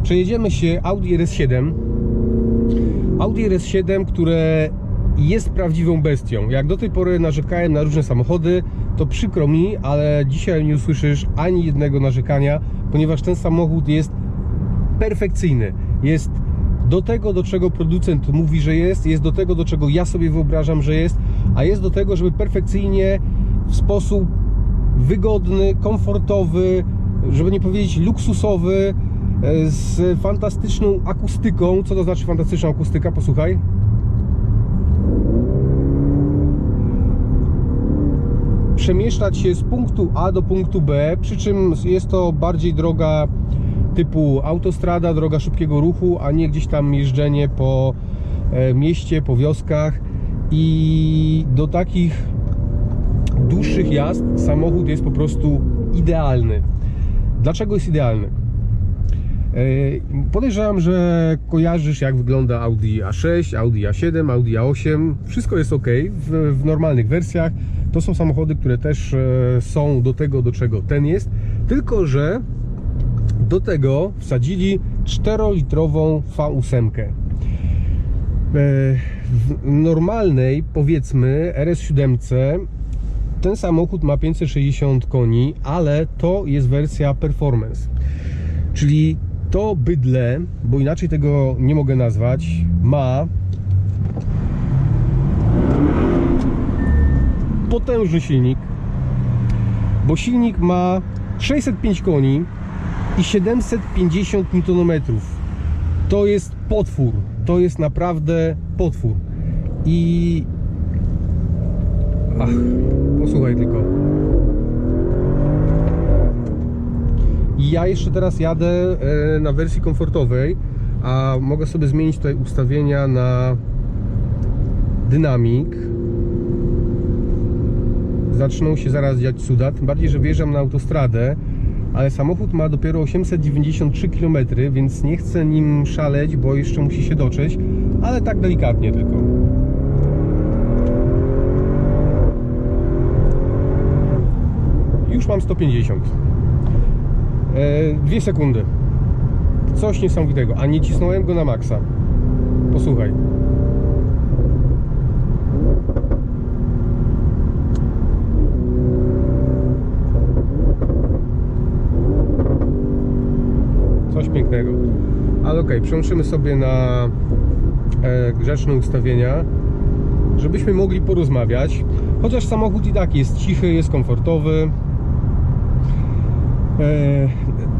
Przejedziemy się Audi RS7. Audi RS7, które jest prawdziwą bestią. Jak do tej pory narzekałem na różne samochody, to przykro mi, ale dzisiaj nie usłyszysz ani jednego narzekania, ponieważ ten samochód jest perfekcyjny. Jest do tego, do czego producent mówi, że jest do tego, do czego ja sobie wyobrażam, że jest, a jest do tego, żeby perfekcyjnie, w sposób wygodny, komfortowy, żeby nie powiedzieć luksusowy, z fantastyczną akustyką. Co to znaczy fantastyczna akustyka? Posłuchaj. Przemieszczać się z punktu A do punktu B, przy czym jest to bardziej droga typu autostrada, droga szybkiego ruchu, a nie gdzieś tam jeżdżenie po mieście, po wioskach. I do takich dłuższych jazd samochód jest po prostu idealny. Dlaczego jest idealny? Podejrzewam, że kojarzysz, jak wygląda Audi A6, Audi A7, Audi A8. Wszystko jest ok w normalnych wersjach. To są samochody, które też są do tego, do czego ten jest. Tylko że do tego wsadzili 4-litrową V8. W normalnej, powiedzmy, RS7 ten samochód ma 560 koni, ale to jest wersja performance. Czyli to bydle, bo inaczej tego nie mogę nazwać, ma potężny silnik, bo silnik ma 605 koni i 750 Nm. To jest potwór, to jest naprawdę potwór. I posłuchaj tylko. Ja jeszcze teraz jadę na wersji komfortowej, a mogę sobie zmienić tutaj ustawienia na dynamik. Zaczną się zaraz dziać cuda, tym bardziej, że wjeżdżam na autostradę, ale samochód ma dopiero 893 km, więc nie chcę nim szaleć, bo jeszcze musi się dotrzeć, ale tak delikatnie tylko. Już mam 150. 2 sekundy. Coś niesamowitego, a nie cisnąłem go na maksa. Posłuchaj. Coś pięknego. Ale okej, przełączymy sobie na grzeczne ustawienia, żebyśmy mogli porozmawiać. Chociaż samochód i tak jest cichy, jest komfortowy.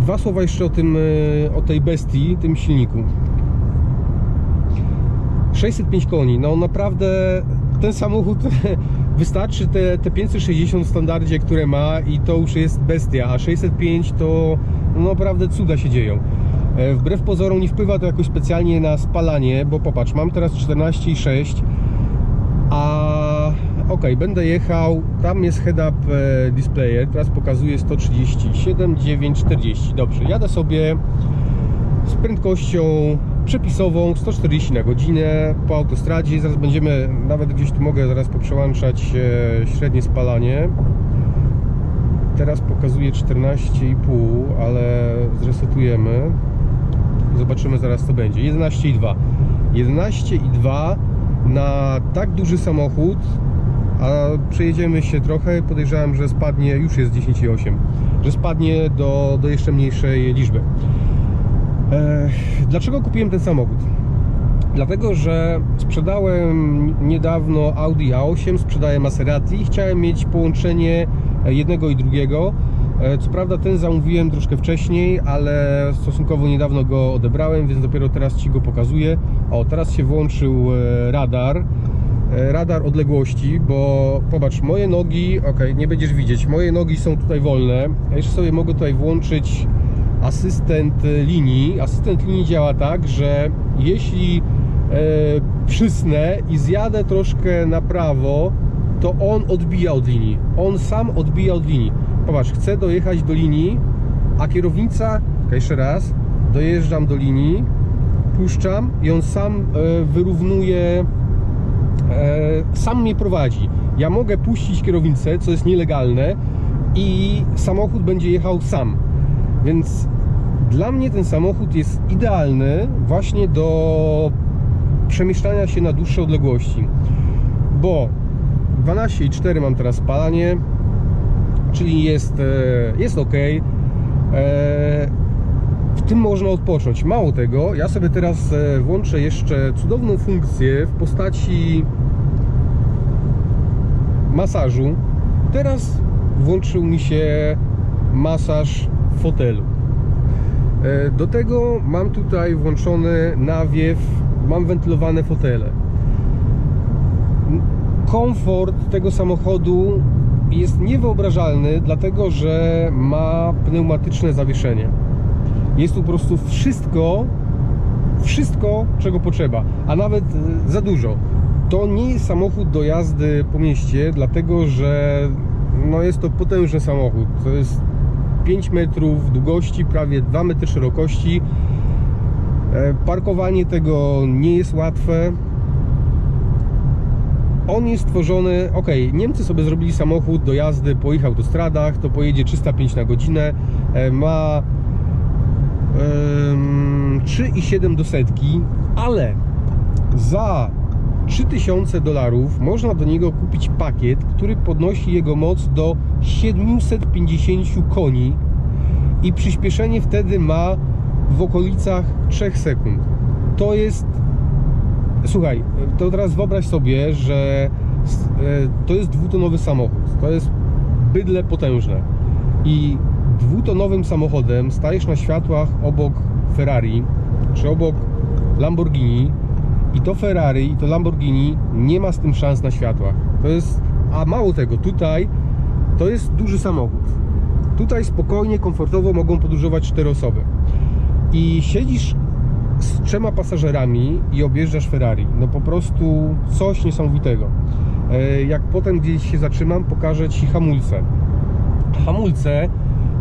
Dwa słowa jeszcze o tej bestii, tym silniku. 605 koni, no naprawdę ten samochód wystarczy te 560 w standardzie, które ma, i to już jest bestia, a 605 to no naprawdę cuda się dzieją. Wbrew pozorom nie wpływa to jakoś specjalnie na spalanie, bo popatrz, mam teraz 14,6, a będę jechał, tam jest head-up displayer, teraz pokazuje 137, 9, 40. Dobrze, jadę sobie z prędkością przepisową 140 na godzinę po autostradzie. Zaraz będziemy, nawet gdzieś tu mogę zaraz poprzełączać średnie spalanie. Teraz pokazuje 14,5, ale zresetujemy i zobaczymy zaraz, co będzie. 11,2. 11,2 na tak duży samochód, a przejedziemy się trochę, podejrzewam, że spadnie, już jest 10,8, że spadnie do jeszcze mniejszej liczby. Dlaczego kupiłem ten samochód? Dlatego, że sprzedałem niedawno Audi A8, sprzedaję Maserati i chciałem mieć połączenie jednego i drugiego. Co prawda ten zamówiłem troszkę wcześniej, ale stosunkowo niedawno go odebrałem, więc dopiero teraz Ci go pokazuję. O, teraz się włączył radar odległości, bo popatrz, moje nogi, nie będziesz widzieć, moje nogi są tutaj wolne. Ja jeszcze sobie mogę tutaj włączyć asystent linii. Asystent linii działa tak, że jeśli przysnę i zjadę troszkę na prawo, to on odbija od linii. On sam odbija od linii. Popatrz, chcę dojechać do linii, a kierownica, jeszcze raz, dojeżdżam do linii, puszczam i on sam wyrównuje, sam mnie prowadzi. Ja mogę puścić kierownicę, co jest nielegalne, i samochód będzie jechał sam. Więc Dla mnie ten samochód jest idealny właśnie do przemieszczania się na dłuższe odległości, bo 12,4 mam teraz spalanie, czyli jest ok. W tym można odpocząć. Mało tego, ja sobie teraz włączę jeszcze cudowną funkcję w postaci masażu. Teraz włączył mi się masaż w fotelu. Do tego mam tutaj włączony nawiew, mam wentylowane fotele. Komfort tego samochodu jest niewyobrażalny, dlatego że ma pneumatyczne zawieszenie. Jest tu po prostu wszystko, czego potrzeba, a nawet za dużo. To nie jest samochód do jazdy po mieście, dlatego że no jest to potężny samochód. To jest 5 metrów długości, prawie 2 metry szerokości. Parkowanie tego nie jest łatwe. On jest stworzony, Niemcy sobie zrobili samochód do jazdy po ich autostradach, to pojedzie 305 na godzinę, ma 3,7 do setki, ale za $3000 można do niego kupić pakiet, który podnosi jego moc do 750 koni i przyspieszenie wtedy ma w okolicach 3 sekund. To jest... Słuchaj, to teraz wyobraź sobie, że to jest dwutonowy samochód. To jest bydle potężne. I dwutonowym samochodem stajesz na światłach obok Ferrari czy obok Lamborghini i to Ferrari i to Lamborghini nie ma z tym szans na światłach. To jest, a mało tego, tutaj to jest duży samochód. Tutaj spokojnie, komfortowo mogą podróżować 4 osoby. I siedzisz z 3 pasażerami i objeżdżasz Ferrari. No po prostu coś niesamowitego. Jak potem gdzieś się zatrzymam, pokażę Ci hamulce.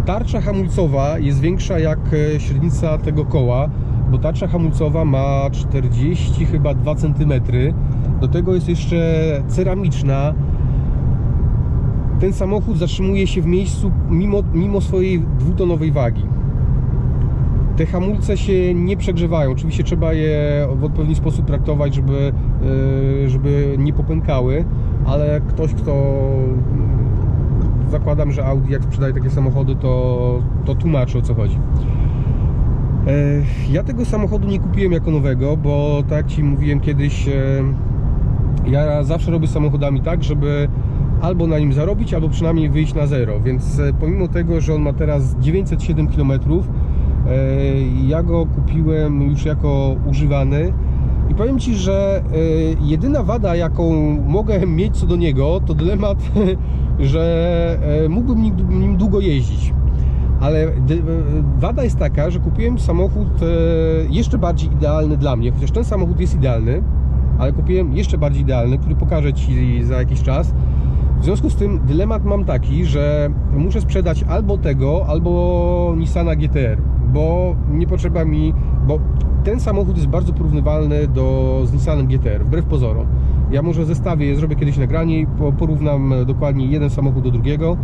Tarcza hamulcowa jest większa jak średnica tego koła, bo tarcza hamulcowa ma 40 chyba 2 cm. Do tego jest jeszcze ceramiczna. Ten samochód zatrzymuje się w miejscu mimo swojej dwutonowej wagi. Te hamulce się nie przegrzewają. Oczywiście trzeba je w odpowiedni sposób traktować, żeby nie popękały, ale ktoś, kto... Zakładam, że Audi jak sprzedaje takie samochody, to tłumaczy, o co chodzi. Ja tego samochodu nie kupiłem jako nowego, bo tak jak Ci mówiłem kiedyś, ja zawsze robię samochodami tak, żeby albo na nim zarobić, albo przynajmniej wyjść na zero. Więc pomimo tego, że on ma teraz 907 km, ja go kupiłem już jako używany i powiem Ci, że jedyna wada, jaką mogę mieć co do niego, to dylemat, że mógłbym nim długo jeździć. Ale wada jest taka, że kupiłem samochód jeszcze bardziej idealny dla mnie, chociaż ten samochód jest idealny, ale kupiłem jeszcze bardziej idealny, który pokażę Ci za jakiś czas. W związku z tym dylemat mam taki, że muszę sprzedać albo tego, albo Nissana GT-R, bo nie potrzeba mi, bo ten samochód jest bardzo porównywalny z Nissanem GT-R, wbrew pozorom. Ja może zestawię, zrobię kiedyś nagranie i porównam dokładnie jeden samochód do drugiego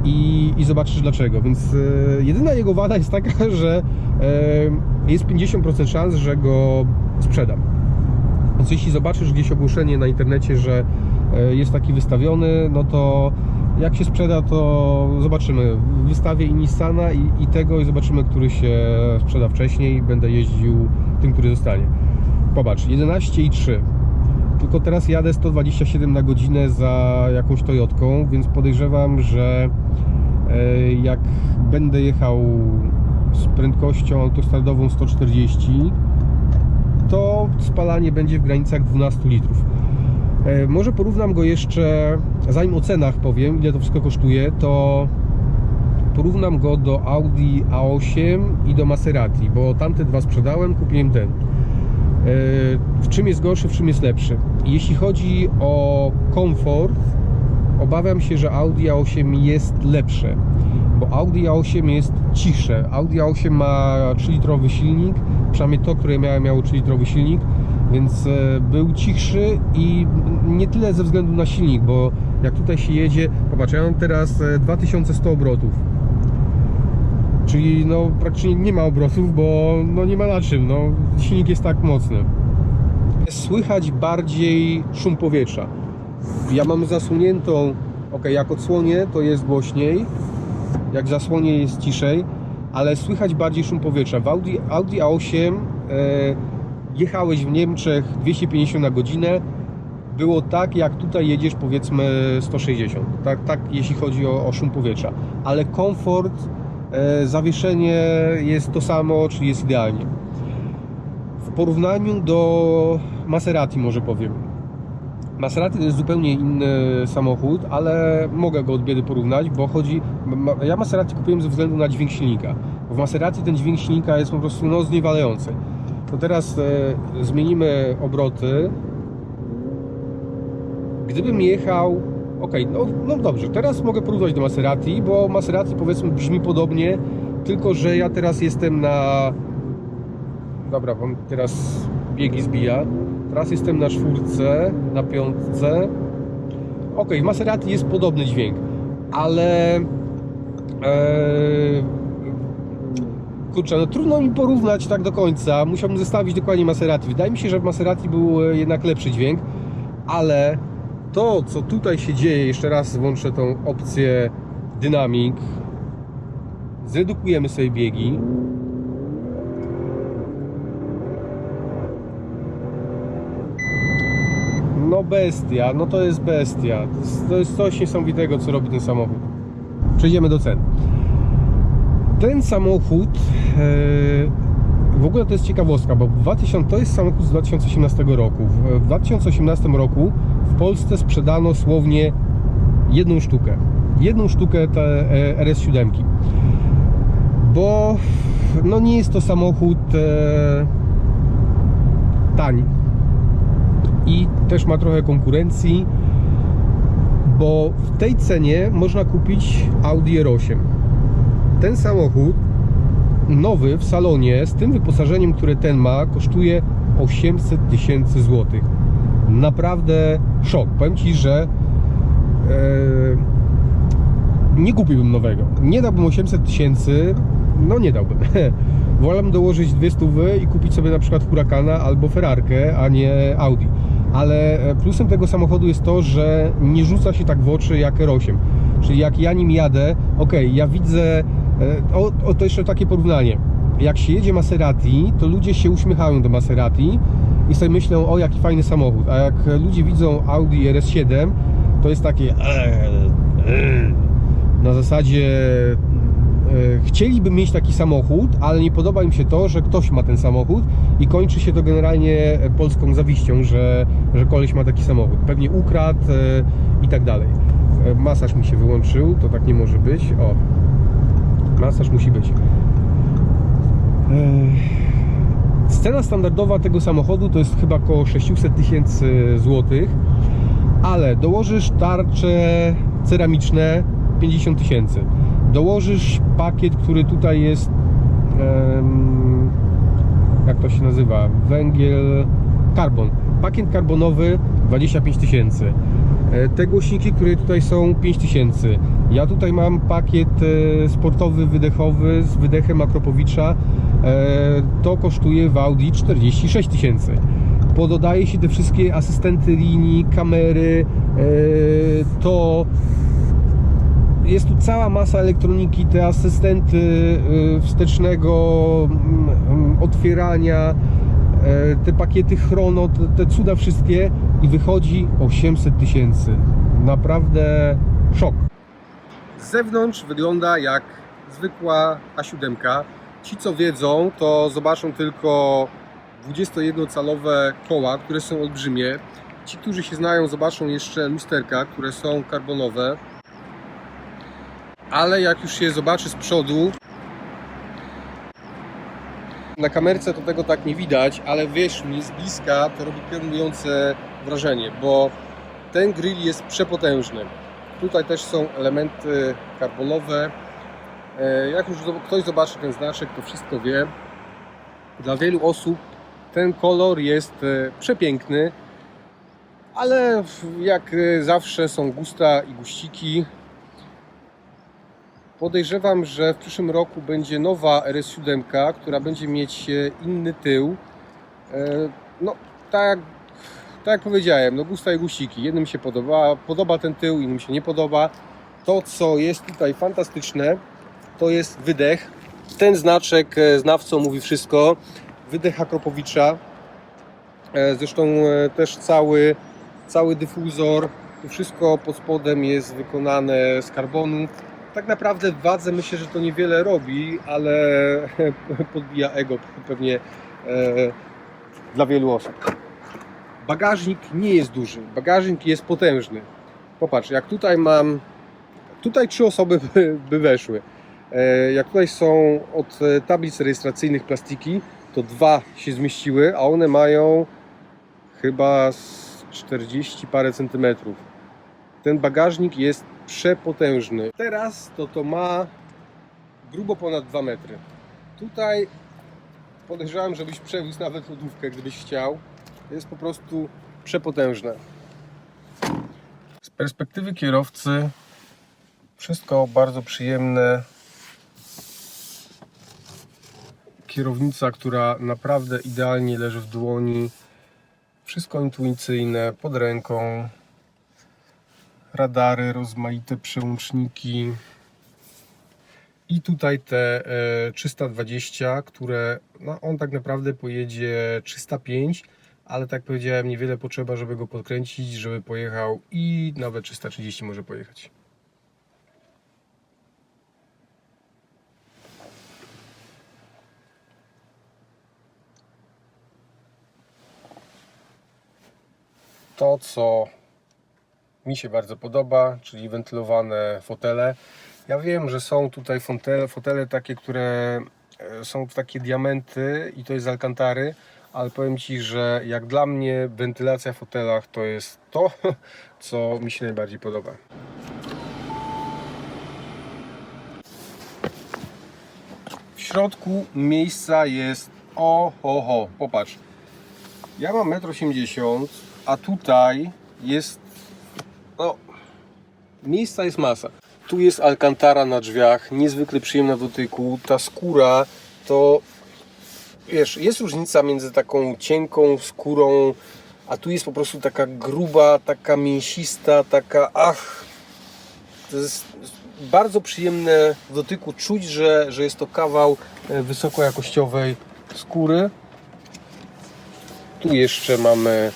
i zobaczysz dlaczego. Więc jedyna jego wada jest taka, że jest 50% szans, że go sprzedam. Więc jeśli zobaczysz gdzieś ogłoszenie na internecie, że jest taki wystawiony, no to jak się sprzeda, to zobaczymy. Wystawię i Nissana i tego i zobaczymy, który się sprzeda wcześniej. Będę jeździł tym, który zostanie. Popatrz, 11,3. Tylko teraz jadę 127 na godzinę za jakąś Toyotką, więc podejrzewam, że jak będę jechał z prędkością autostradową 140, to spalanie będzie w granicach 12 litrów. Może porównam go jeszcze, zanim o cenach powiem, ile to wszystko kosztuje, to porównam go do Audi A8 i do Maserati, bo tamte dwa sprzedałem, kupiłem ten. W czym jest gorszy, w czym jest lepszy? Jeśli chodzi o komfort, obawiam się, że Audi A8 jest lepsze, bo Audi A8 jest cichsze. Audi A8 ma 3-litrowy silnik, przynajmniej to, które miałem, miało 3-litrowy silnik, więc był cichszy i nie tyle ze względu na silnik, bo jak tutaj się jedzie, popatrz, ja mam teraz 2100 obrotów. Czyli no praktycznie nie ma obrotów, bo no nie ma na czym, no silnik jest tak mocny. Słychać bardziej szum powietrza. Ja mam zasłoniętą, jak odsłonię to jest głośniej, jak zasłonię jest ciszej, ale słychać bardziej szum powietrza. W Audi A8 jechałeś w Niemczech 250 na godzinę, było tak jak tutaj jedziesz powiedzmy 160, tak jeśli chodzi o szum powietrza, ale komfort, zawieszenie jest to samo, czyli jest idealnie. W porównaniu do Maserati może powiem. Maserati to jest zupełnie inny samochód, ale mogę go od biedy porównać, bo ja Maserati kupiłem ze względu na dźwięk silnika. W Maserati ten dźwięk silnika jest po prostu no, zniewalający. To teraz zmienimy obroty. Gdybym jechał... no dobrze, teraz mogę porównać do Maserati, bo Maserati powiedzmy brzmi podobnie, tylko że ja teraz jestem na... Dobra, wam teraz biegi zbija. Teraz jestem na 4, na 5. W Maserati jest podobny dźwięk, ale... kurczę, no trudno mi porównać tak do końca. Musiałbym zestawić dokładnie Maserati. Wydaje mi się, że w Maserati był jednak lepszy dźwięk, ale to, co tutaj się dzieje, jeszcze raz włączę tą opcję Dynamic, zredukujemy sobie biegi. No bestia, no to jest bestia. To jest coś niesamowitego, co robi ten samochód. Przejdziemy do cen. Ten samochód, w ogóle to jest ciekawostka, bo to jest samochód z 2018 roku. W 2018 roku w Polsce sprzedano słownie jedną sztukę te RS7, bo no nie jest to samochód tani i też ma trochę konkurencji, bo w tej cenie można kupić Audi R8. Ten samochód nowy w salonie z tym wyposażeniem, które ten ma, kosztuje 800 000 złotych. Naprawdę szok. Powiem Ci, że nie kupiłbym nowego. Nie dałbym 800 000, no nie dałbym. Wolałbym dołożyć 200 i kupić sobie na przykład Huracana albo Ferrarkę, a nie Audi. Ale plusem tego samochodu jest to, że nie rzuca się tak w oczy jak R8. Czyli jak ja nim jadę, ja widzę, to jeszcze takie porównanie. Jak się jedzie Maserati, to ludzie się uśmiechają do Maserati i sobie myślą, o jaki fajny samochód. A jak ludzie widzą Audi RS7, to jest takie na zasadzie chcieliby mieć taki samochód, ale nie podoba im się to, że ktoś ma ten samochód i kończy się to generalnie polską zawiścią, że koleś ma taki samochód. Pewnie ukradł i tak dalej. Masaż mi się wyłączył, to tak nie może być. O, masaż musi być. Cena standardowa tego samochodu to jest chyba około 600 000 złotych, ale dołożysz tarcze ceramiczne 50 000. Dołożysz pakiet, który tutaj jest, jak to się nazywa, węgiel, karbon. Pakiet karbonowy 25 000. Te głośniki, które tutaj są, 5000. Ja tutaj mam pakiet sportowy, wydechowy z wydechem Akropowicza. To kosztuje w Audi 46 000. Pododaje się te wszystkie asystenty linii, kamery, to jest tu cała masa elektroniki, te asystenty wstecznego otwierania, te pakiety chrono, te cuda wszystkie i wychodzi 800 000. Naprawdę szok. Z zewnątrz wygląda jak zwykła A7. Ci co wiedzą, to zobaczą tylko 21-calowe koła, które są olbrzymie. Ci, którzy się znają, zobaczą jeszcze lusterka, które są karbonowe. Ale jak już się zobaczy z przodu, na kamerce to tego tak nie widać, ale wierz mi, z bliska to robi piorunujące wrażenie, bo ten grill jest przepotężny. Tutaj też są elementy karbonowe. Jak już ktoś zobaczy ten znaczek, to wszystko wie. Dla wielu osób ten kolor jest przepiękny, ale jak zawsze są gusta i guściki. Podejrzewam, że w przyszłym roku będzie nowa RS7, która będzie mieć inny tył. No, tak jak powiedziałem, no gusta i gusiki. Jednym się podoba ten tył, innym się nie podoba. To, co jest tutaj fantastyczne, to jest wydech. Ten znaczek znawcą mówi wszystko. Wydech Akropowicza. Zresztą też cały dyfuzor. To wszystko pod spodem jest wykonane z karbonu. Tak naprawdę w wadze myślę, że to niewiele robi, ale podbija ego pewnie dla wielu osób. Bagażnik nie jest duży, bagażnik jest potężny. Popatrz, jak tutaj mam, tutaj 3 osoby by weszły. Jak tutaj są od tablic rejestracyjnych plastiki, to 2 się zmieściły, a one mają chyba 40 parę centymetrów. Ten bagażnik jest przepotężny. Teraz to ma grubo ponad 2 metry. Tutaj podejrzewam, żebyś przewiózł nawet lodówkę, gdybyś chciał. Jest po prostu przepotężne. Z perspektywy kierowcy wszystko bardzo przyjemne. Kierownica, która naprawdę idealnie leży w dłoni. Wszystko intuicyjne, pod ręką. Radary, rozmaite przełączniki. I tutaj te 320, które no on tak naprawdę pojedzie 305, ale tak powiedziałem, niewiele potrzeba, żeby go podkręcić, żeby pojechał i nawet 330 może pojechać. To, co mi się bardzo podoba, czyli wentylowane fotele. Ja wiem, że są tutaj fotele takie, które są takie diamenty i to jest z alkantary, ale powiem Ci, że jak dla mnie wentylacja w fotelach to jest to, co mi się najbardziej podoba. W środku miejsca jest oho, popatrz. Ja mam 1,80 m, a tutaj jest, no, miejsca jest masa. Tu jest alkantara na drzwiach, niezwykle przyjemna w dotyku. Ta skóra to, wiesz, jest różnica między taką cienką skórą, a tu jest po prostu taka gruba, taka mięsista, taka, to jest bardzo przyjemne w dotyku. Czuć, że jest to kawał wysokojakościowej skóry. Tu jeszcze mamy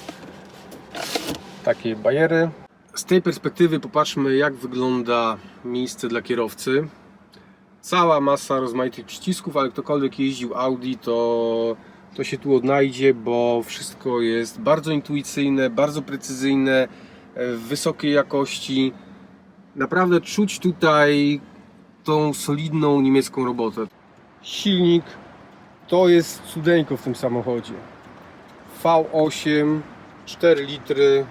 takie bajery. Z tej perspektywy popatrzmy, jak wygląda miejsce dla kierowcy. Cała masa rozmaitych przycisków, ale ktokolwiek jeździł Audi, to się tu odnajdzie, bo wszystko jest bardzo intuicyjne, bardzo precyzyjne, w wysokiej jakości. Naprawdę czuć tutaj tą solidną niemiecką robotę. Silnik to jest cudeńko w tym samochodzie. V8, 4 litry.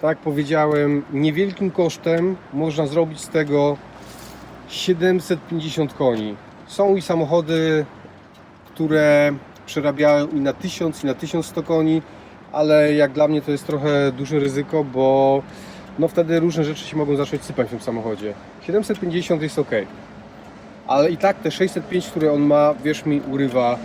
Tak jak powiedziałem, niewielkim kosztem można zrobić z tego 750 koni. Są i samochody, które przerabiają i na 1000, i na 1100 koni, ale jak dla mnie to jest trochę duże ryzyko, bo no wtedy różne rzeczy się mogą zacząć sypać w tym samochodzie. 750 jest ok, ale i tak te 605, które on ma, wierz mi, urywa